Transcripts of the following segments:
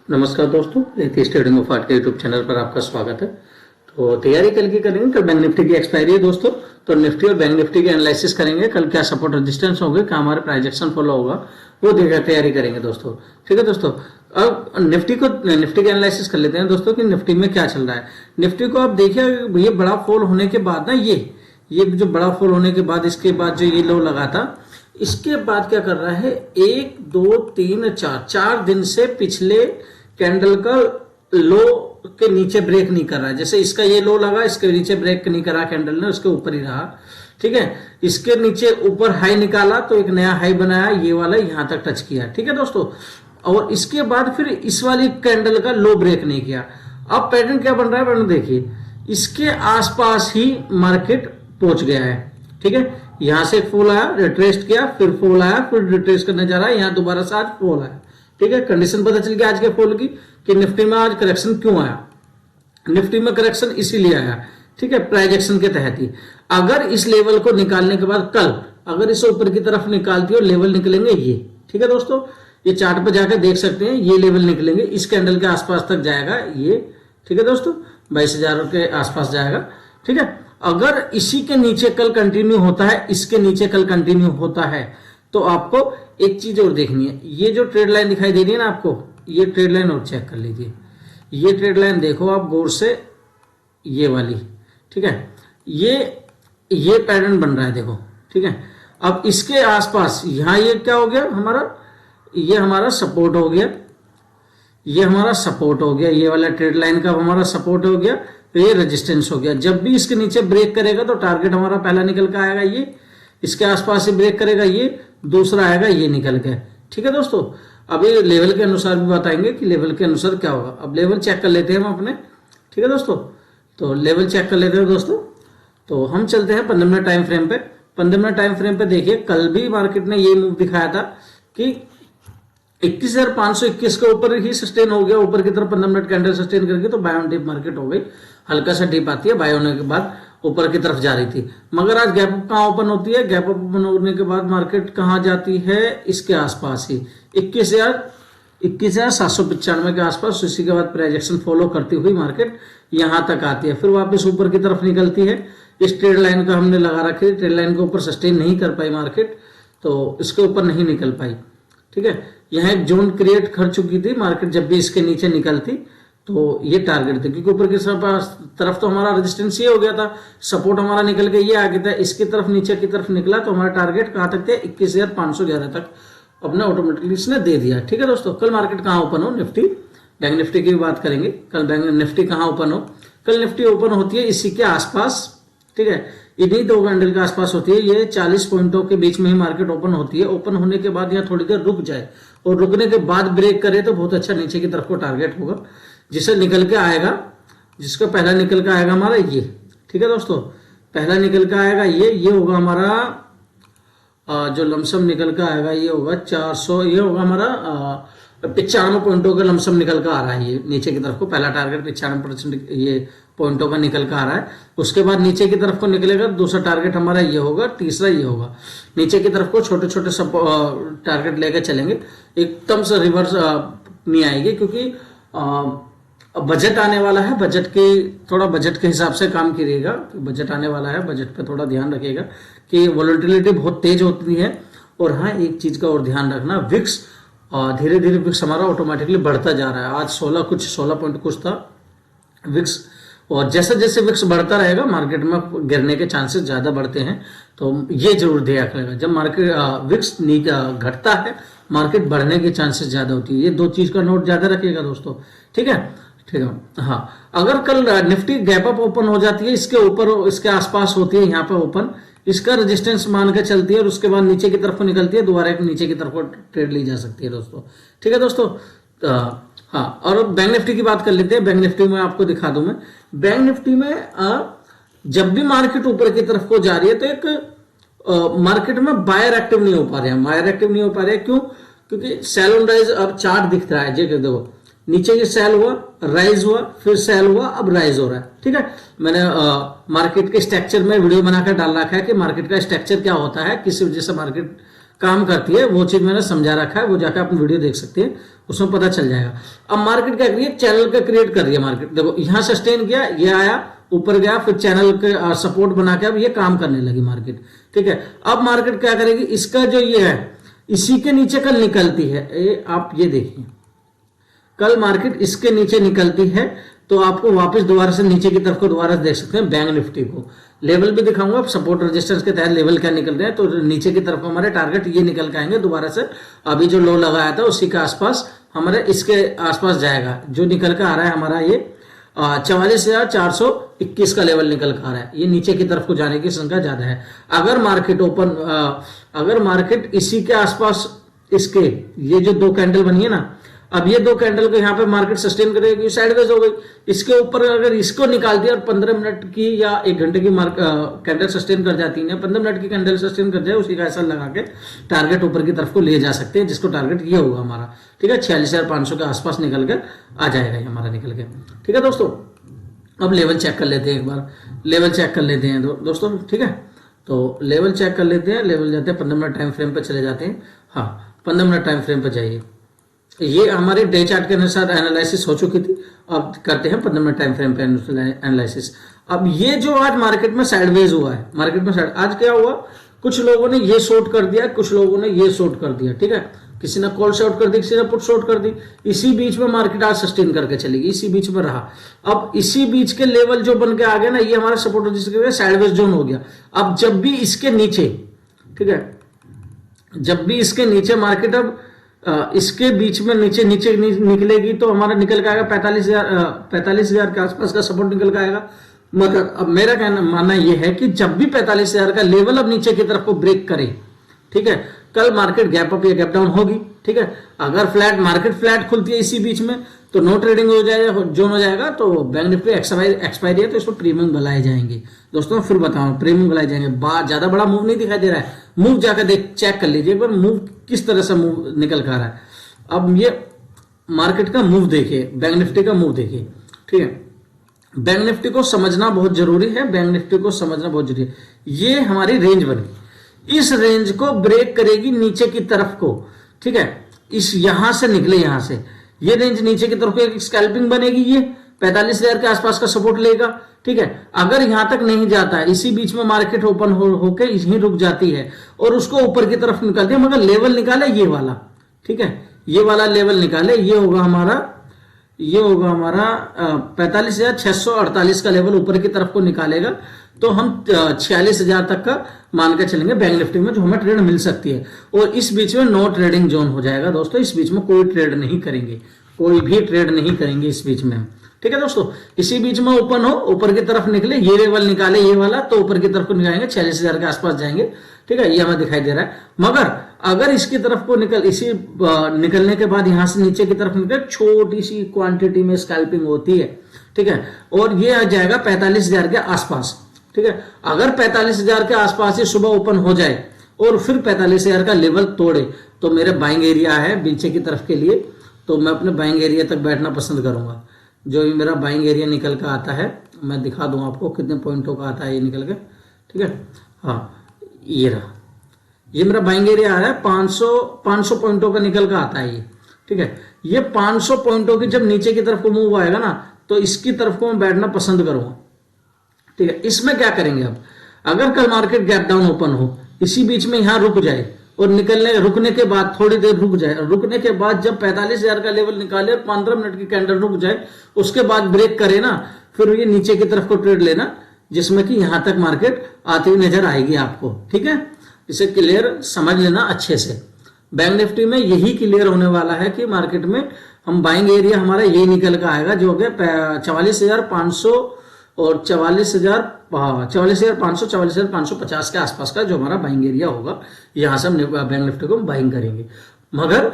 नमस्कार दोस्तों, Nitish trading of art के यूट्यूब चैनल पर आपका स्वागत है। तो तैयारी कल की करेंगे। कल बैंक निफ्टी की एक्सपायरी है दोस्तों, तो निफ्टी और बैंक निफ्टी के एनालिसिस करेंगे। कल क्या सपोर्ट रेजिस्टेंस होंगे, क्या हमारे प्राइस एक्शन फॉलो होगा, वो देखकर तैयारी करेंगे दोस्तों। ठीक है दोस्तों, अब निफ्टी के एनालिसिस कर लेते हैं दोस्तों कि निफ्टी में क्या चल रहा है। निफ्टी को आप देखिए, ये बड़ा फॉल होने के बाद ना, ये जो बड़ा फॉल होने के बाद, इसके बाद जो ये लो लगा था, इसके बाद क्या कर रहा है, 1 2 3 4 दिन से पिछले कैंडल का लो के नीचे ब्रेक नहीं कर रहा है। जैसे इसका ये लो लगा, इसके नीचे ब्रेक नहीं करा कैंडल ने, उसके ऊपर ही रहा। ठीक है, इसके नीचे ऊपर हाई निकाला तो एक नया हाई बनाया, ये वाला यहां तक टच किया। ठीक है दोस्तों, और इसके बाद फिर इस वाली कैंडल का लो ब्रेक नहीं किया। अब पैटर्न क्या बन रहा है, पैटर्न देखिए, इसके आसपास ही मार्केट पहुंच गया है। ठीक है, यहां से एक फॉल आया, रिट्रेस्ट किया, फिर फॉल आया, फिर रिट्रेस्ट करने जा रहा है, यहां दोबारा से आज फॉल आया। ठीक है, कंडीशन पता चल गया आज के फॉल की कि निफ्टी में आज करेक्शन क्यों आया। निफ्टी में करेक्शन इसीलिए आया, ठीक है, प्राइस एक्शन के तहत ही। अगर इस लेवल को निकालने के बाद कल अगर इसे ऊपर की तरफ निकालती है और लेवल निकलेंगे ये, ठीक है दोस्तों, ये चार्ट पर जाकर देख सकते हैं, ये लेवल निकलेंगे, इस कैंडल के आसपास तक जाएगा ये। ठीक है दोस्तों, 22,000 के आसपास जाएगा। ठीक है, अगर इसी के नीचे कल कंटिन्यू होता है, इसके नीचे कल कंटिन्यू होता है, तो आपको एक चीज और देखनी है। ये जो ट्रेड लाइन दिखाई दे रही है ना आपको, ये ट्रेड लाइन और चेक कर लीजिए। ये ट्रेड लाइन देखो आप गौर से, ये वाली। ठीक है, ये पैटर्न बन रहा है देखो। ठीक है, अब इसके आसपास यहां ये क्या हो गया हमारा, ये हमारा सपोर्ट हो गया, ये हमारा सपोर्ट हो गया, ये वाला ट्रेड लाइन का हमारा सपोर्ट हो गया, तो ये रेजिस्टेंस हो गया। जब भी इसके नीचे ब्रेक करेगा तो टारगेट हमारा पहला निकल कर आएगा, ये इसके आसपास से ब्रेक करेगा, ये दूसरा आएगा, ये निकल के। ठीक है दोस्तों, अब ये लेवल के अनुसार भी बताएंगे कि लेवल के अनुसार क्या होगा। अब लेवल चेक कर लेते हैं हम अपने। ठीक है दोस्तों, तो लेवल चेक कर लेते हैं दोस्तों। तो हम चलते हैं 15 मिनट टाइम फ्रेम पे। 15 मिनट टाइम फ्रेम पे देखिए, कल भी मार्केट ने ये मूव दिखाया था कि 21,521 के ऊपर ही सस्टेन हो गया, ऊपर की तरफ 15 मिनट कैंडल सस्टेन करके, तो बाय ऑन डिप मार्केट हो गई। हल्का सा डिप आती है, बाय होने के बाद ऊपर की तरफ जा रही थी, मगर आज गैप अप कहां ओपन होती है, गैप अप ओपन होने के बाद मार्केट कहां जाती है, इसके आसपास ही 21,795 के आसपास। इसी के बाद प्राइस एक्शन फॉलो करती हुई मार्केट यहां तक आती है, फिर वापस ऊपर की तरफ निकलती है। इस ट्रेड लाइन का हमने लगा रखी, ट्रेड लाइन के ऊपर सस्टेन नहीं कर पाई मार्केट, तो इसके ऊपर नहीं निकल पाई। ठीक है, यहां एक जोन क्रिएट कर चुकी थी मार्केट, जब भी इसके नीचे निकलती तो ये टारगेट थे, क्योंकि ऊपर की तरफ तो हमारा रेजिस्टेंस ये हो गया था, सपोर्ट हमारा निकल के ये आ गया था, इसकी तरफ नीचे की तरफ निकला, तो हमारा टारगेट कहां तक थे, 21,511 तक अपने ऑटोमेटिकली इसने दे दिया। ठीक है दोस्तों, कल मार्केट कहां ओपन हो, निफ्टी बैंक निफ्टी की भी बात करेंगे। कल बैंक निफ्टी कहां ओपन हो, कल निफ्टी ओपन होती है इसी के आसपास। ठीक है, इन्हीं दो कैंडल के आसपास होती है, ये 40 पॉइंटों के बीच में ही मार्केट ओपन होती है। ओपन होने के बाद यहाँ थोड़ी देर रुक जाए और रुकने के बाद ब्रेक करे तो बहुत अच्छा नीचे की तरफ को टारगेट होगा, जिसे निकल के आएगा, जिसका पहला निकल के आएगा हमारा ये। ठीक है दोस्तों, पहला निकल के आएगा ये होगा हमारा जो लमसम निकल के आएगा, ये होगा 400, ये होगा हमारा 95 पॉइंटों का लमसम निकल कर आ रहा है। ये नीचे की तरफ को पहला टारगेट 95% ये पॉइंटों का निकल कर आ रहा है। उसके बाद नीचे की तरफ को निकलेगा, दूसरा टारगेट हमारा ये होगा, तीसरा ये होगा। नीचे की तरफ को छोटे छोटे सब टारगेट लेकर चलेंगे, एकदम से रिवर्स नहीं आएगी, क्योंकि बजट आने वाला है। बजट के हिसाब से काम करिएगा, बजट आने वाला है, बजट पे थोड़ा ध्यान रखिएगा कि वोलेटिलिटी बहुत तेज होती है। और हाँ, एक चीज का और ध्यान रखना, विक्स धीरे धीरे विक्स हमारा ऑटोमेटिकली बढ़ता जा रहा है। आज 16 पॉइंट कुछ था विक्स, और जैसे जैसे विक्स बढ़ता रहेगा मार्केट में गिरने के चांसेस ज्यादा बढ़ते हैं। तो ये जरूर ध्यान रखेगा, जब मार्केट विक्स घटता है मार्केट बढ़ने के चांसेस ज्यादा होती है। ये दो चीज का नोट ज्यादा रखिएगा दोस्तों। ठीक है, ठीक है। हाँ, अगर कल निफ्टी गैप अप ओपन हो जाती है, इसके ऊपर इसके आसपास होती है यहाँ पे ओपन, इसका रेजिस्टेंस मान के चलती है और उसके बाद नीचे की तरफ निकलती है, दोबारा एक नीचे की तरफ ट्रेड ली जा सकती है दोस्तों। ठीक है दोस्तों, हाँ, और बैंक निफ्टी की बात कर लेते हैं। बैंक निफ्टी में आपको दिखा दूं मैं, बैंक निफ्टी में जब भी मार्केट ऊपर की तरफ को जा रही है तो एक मार्केट में बायर एक्टिव नहीं हो पा रहे हैं। बायर एक्टिव नहीं हो पा रहे हैं, क्यों? क्योंकि सेल ऑन राइज अब चार्ट दिख रहा है, देखो नीचे ये सेल हुआ, राइज हुआ, फिर सेल हुआ, अब राइज हो रहा है। ठीक है, मैंने मार्केट के स्ट्रक्चर में वीडियो बनाकर डाल रखा है कि मार्केट का स्ट्रक्चर क्या होता है, किस वजह से मार्केट काम करती है, वो चीज मैंने समझा रखा है, वो जाकर आप वीडियो देख सकते हैं, उसमें पता चल जाएगा। अब मार्केट क्या कर रही है, चैनल का क्रिएट कर रही है मार्केट। देखो यहां सस्टेन किया, ये आया ऊपर गया, फिर चैनल के सपोर्ट बना के अब ये काम करने लगी मार्केट। ठीक है, अब मार्केट क्या करेगी, इसका जो ये है इसी के नीचे कल निकलती है, आप ये देखिए कल मार्केट इसके नीचे निकलती है, तो आपको वापस दोबारा से नीचे की तरफ को दोबारा देख सकते हैं। बैंक निफ्टी को लेवल भी दिखाऊंगा, सपोर्ट रेजिस्टेंस के तहत लेवल क्या निकल रहे हैं, तो नीचे की तरफ हमारे टारगेट ये निकल के आएंगे दोबारा से। अभी जो लो लगाया था उसी के आसपास हमारे इसके आसपास जाएगा, जो निकल के आ रहा है हमारा ये 44,421 का लेवल निकल कर आ रहा है। ये नीचे की तरफ को जाने की संख्या ज्यादा है। अगर मार्केट इसी के आसपास इसके ये जो दो कैंडल बनी है ना, अब ये दो कैंडल को यहाँ पे मार्केट सस्टेन करेगी, साइडवेज हो गई, इसके ऊपर अगर इसको निकाल दिया और 15 मिनट की या 1 घंटे की कैंडल सस्टेन कर जाती है, 15 मिनट की कैंडल सस्टेन कर जाए, उसी का ऐसा लगा के टारगेट ऊपर की तरफ को ले जा सकते हैं, जिसको टारगेट ये होगा हमारा। ठीक है, 46,500 के आसपास निकल के आ जाएगा ये हमारा निकल के। ठीक है दोस्तों, अब लेवल चेक कर लेते हैं, एक बार लेवल चेक कर लेते हैं दोस्तों। ठीक है, तो लेवल चेक कर लेते हैं, लेवल जाते हैं 15 मिनट टाइम फ्रेम पर चले जाते हैं। हाँ, 15 मिनट टाइम फ्रेम पर जाइए। ये हमारे डे चार्ट के अनुसार एनालिसिस हो चुकी थी, अब करते हैं 15 मिनट टाइम फ्रेम पे एनालिसिस। अब ये जो आज मार्केट में साइडवेज हुआ है, मार्केट में आज क्या हुआ, कुछ लोगों ने ये शॉर्ट कर दिया, कुछ लोगों ने ये शॉर्ट कर दिया। ठीक है, किसी ने कॉल शॉर्ट कर दी, किसी ने पुट शॉर्ट कर दी। इसी बीच में मार्केट आज सस्टेन करके चलेगी, इसी बीच में रहा। अब इसी बीच के लेवल जो बन के आ गया ना, ये हमारा सपोर्ट जिसके साइडवेज जोन हो गया। अब जब भी इसके नीचे, ठीक है, जब भी इसके नीचे मार्केट अब इसके बीच में नीचे निकलेगी, तो हमारा निकल के आएगा 45,000 के आसपास का सपोर्ट निकल के आएगा। मगर अब मेरा कहना मानना यह है कि जब भी 45,000 का लेवल अब नीचे की तरफ को ब्रेक करे, ठीक है, कल मार्केट गैप अप या गैप डाउन होगी। ठीक है, अगर मार्केट फ्लैट खुलती है इसी बीच में, तो नो ट्रेडिंग हो जाएगा, जोन हो जाएगा, तो बैंक निफ्टी एक्सपायरी है, तो इसमें प्रीमियम बुलाए जाएंगे। दोस्तों फिर बताऊं, प्रीमियम बुलाए जाएंगे। ज्यादा बड़ा मूव नहीं दिखाई दे रहा है, मूव जाकर चेक कर लीजिए एक बार, मूव किस तरह से मूव निकल कर आ रहा है। अब ये मार्केट का मूव देखिए, बैंक निफ्टी का मूव देखिए। ठीक है, बैंक निफ्टी को समझना बहुत जरूरी है, बैंक निफ्टी को समझना बहुत जरूरी है। ये हमारी रेंज बनी, इस रेंज को ब्रेक करेगी नीचे की तरफ को। ठीक है, इस यहां से निकले, यहां से ये रेंज नीचे की तरफ को एक स्कैल्पिंग बनेगी, ये 45,000 के आसपास का सपोर्ट लेगा। ठीक है, अगर यहां तक नहीं जाता है, इसी बीच में मार्केट ओपन होके यहीं रुक जाती है और उसको ऊपर की तरफ निकालती है, मगर लेवल निकाले ये वाला। ठीक है, ये वाला लेवल निकाले, ये होगा हमारा 45,648 का लेवल ऊपर की तरफ को निकालेगा, तो हम 46,000 तक का मान के चलेंगे बैंक निफ्टी में, जो हमें ट्रेड मिल सकती है। और इस बीच में नो ट्रेडिंग जोन हो जाएगा दोस्तों, इस बीच में कोई ट्रेड नहीं करेंगे, कोई भी ट्रेड नहीं करेंगे इस बीच में। ठीक है दोस्तों, इसी बीच में ओपन हो, ऊपर की तरफ निकले, ये लेवल निकाले ये वाला, तो ऊपर की तरफ को निकालेंगे, 46,000 के आसपास जाएंगे। ठीक है, ये हमें दिखाई दे रहा है। मगर अगर इसकी तरफ को निकलने के बाद यहां से नीचे की तरफ निकले, छोटी सी क्वांटिटी में स्कैल्पिंग होती है। ठीक है, और ये आ जाएगा 45,000 के आसपास। ठीक है, अगर 45,000 के आसपास ही सुबह ओपन हो जाए और फिर 45,000 का लेवल तोड़े, तो मेरे बाइंग एरिया है नीचे की तरफ के लिए, तो मैं अपने बाइंग एरिया तक बैठना पसंद करूंगा। जो भी मेरा बाइंग एरिया निकल कर आता है, मैं दिखा दूं आपको कितने पॉइंटों का आता है ये निकल के। ठीक है, हाँ ये रहा, ये मेरा बाइंग एरिया आ रहा है 500 पॉइंटों का निकल कर आता है ये। ठीक है, ये 500 पॉइंटों की जब नीचे की तरफ को मूव आएगा ना, तो इसकी तरफ को मैं बैठना पसंद करूंगा। ठीक है, इसमें क्या करेंगे अब, अगर कल मार्केट गैप डाउन ओपन हो, इसी बीच में यहां रुक जाए और रुकने के बाद थोड़ी देर रुक जाए, रुकने के बाद जब 45,000 का लेवल निकाले, 15 मिनट की कैंडल रुक जाए, उसके बाद ब्रेक करे ना, फिर ये नीचे की तरफ को ट्रेड लेना, जिसमें कि यहां तक मार्केट आती हुई नजर आएगी आपको। ठीक है, इसे क्लियर समझ लेना अच्छे से। बैंक निफ्टी में यही क्लियर होने वाला है कि मार्केट में हम बाइंग एरिया हमारा यही निकल कर आएगा, जो हो गया 44,500 और 44,550 के आसपास का जो हमारा बाइंग एरिया होगा, यहां से हम बैंक निफ्टी को बाइंग करेंगे। मगर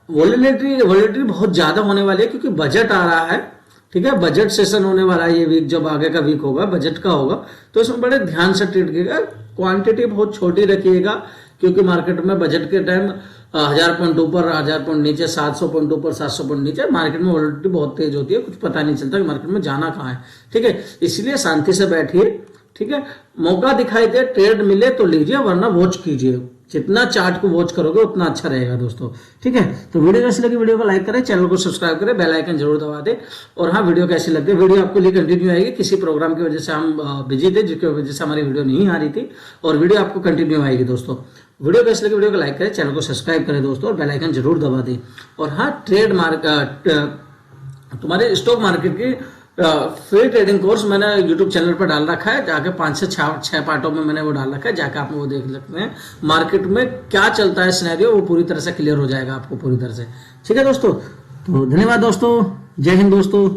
वॉलेटिलिटी बहुत ज्यादा होने वाली है, क्योंकि बजट आ रहा है। ठीक है, बजट सेशन होने वाला है ये वीक, जब आगे का वीक होगा बजट का होगा, तो इसमें बड़े ध्यान से ट्रेड कीजिएगा, क्वांटिटी बहुत छोटी रखिएगा, क्योंकि मार्केट में बजट के टाइम 1000 पॉइंट ऊपर 1000 पॉइंट नीचे, 700 पॉइंट ऊपर 700 पॉइंट नीचे, मार्केट में वॉलेटिलिटी बहुत तेज होती है, कुछ पता नहीं चलता कि मार्केट में जाना कहाँ है। ठीक है, इसलिए शांति से बैठिए। ठीक है, मौका दिखाई दे, ट्रेड मिले तो लीजिए, वरना वॉच कीजिए। जितना चार्ट को वॉच करोगे उतना अच्छा रहेगा दोस्तों। ठीक है, तो वीडियो कैसी लगी, वीडियो को लाइक करें, चैनल को सब्सक्राइब करें, बेल आइकन जरूर दबा दें। और हाँ, वीडियो कैसी लगी, वीडियो आपके लिए कंटिन्यू आएगी। किसी प्रोग्राम की वजह से हम बिजी थे, जिसकी वजह से हमारी वीडियो नहीं आ रही थी, और वीडियो आपको कंटिन्यू आएगी दोस्तों। वीडियो कैसी लगी, वीडियो को लाइक करें, चैनल को सब्सक्राइब करें दोस्तों, और बेल आइकन जरूर दबा दें। और हाँ, तुम्हारे स्टॉक मार्केट की फ्री ट्रेडिंग कोर्स मैंने यूट्यूब चैनल पर डाल रखा है, जाके 5 से 6 पार्टों में मैंने वो डाल रखा है, जाके आप वो देख सकते हैं। मार्केट में क्या चलता है सिनेरियो, वो पूरी तरह से क्लियर हो जाएगा आपको पूरी तरह से। ठीक है दोस्तों, तो धन्यवाद दोस्तों, जय हिंद दोस्तों।